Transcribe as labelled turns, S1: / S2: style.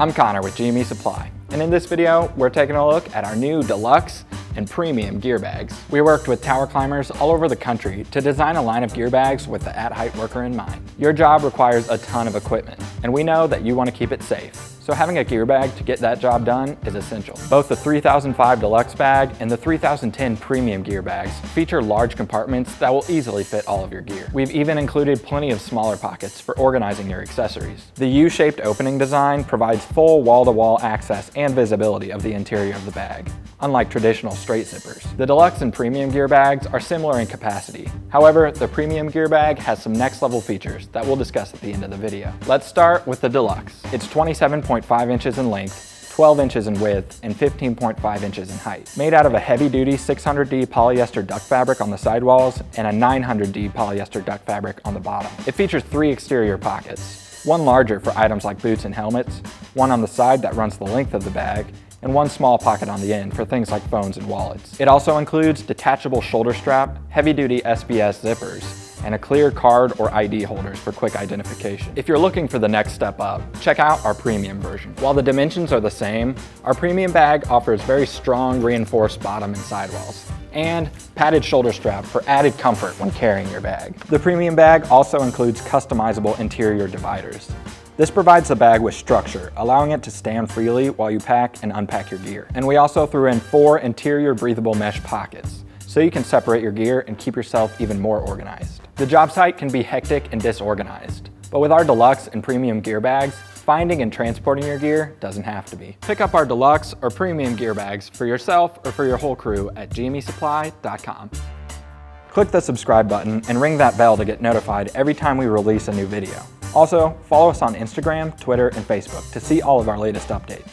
S1: I'm Connor with GME Supply, and in this video, we're taking a look at our new Deluxe and Premium gear bags. We worked with tower climbers all over the country to design a line of gear bags with the at-height worker in mind. Your job requires a ton of equipment, and we know that you want to keep it safe. So having a gear bag to get that job done is essential. Both the 3005 Deluxe bag and the 3010 Premium gear bags feature large compartments that will easily fit all of your gear. We've even included plenty of smaller pockets for organizing your accessories. The U-shaped opening design provides full wall-to-wall access and visibility of the interior of the bag, unlike traditional straight zippers. The Deluxe and Premium gear bags are similar in capacity. However, the Premium gear bag has some next-level features that we'll discuss at the end of the video. Let's start with the Deluxe. It's 27.5 inches in length, 12 inches in width, and 15.5 inches in height. Made out of a heavy-duty 600D polyester duct fabric on the sidewalls and a 900D polyester duct fabric on the bottom. It features 3 exterior pockets, one larger for items like boots and helmets, one on the side that runs the length of the bag, and one small pocket on the end for things like phones and wallets. It also includes detachable shoulder strap, heavy-duty SBS zippers, and a clear card or ID holders for quick identification. If you're looking for the next step up, check out our Premium version. While the dimensions are the same, our Premium bag offers very strong reinforced bottom and sidewalls, and padded shoulder strap for added comfort when carrying your bag. The Premium bag also includes customizable interior dividers. This provides the bag with structure, allowing it to stand freely while you pack and unpack your gear. And we also threw in 4 interior breathable mesh pockets, so you can separate your gear and keep yourself even more organized. The job site can be hectic and disorganized, but with our Deluxe and Premium gear bags, finding and transporting your gear doesn't have to be. Pick up our Deluxe or Premium gear bags for yourself or for your whole crew at gmesupply.com. Click the subscribe button and ring that bell to get notified every time we release a new video. Also, follow us on Instagram, Twitter, and Facebook to see all of our latest updates.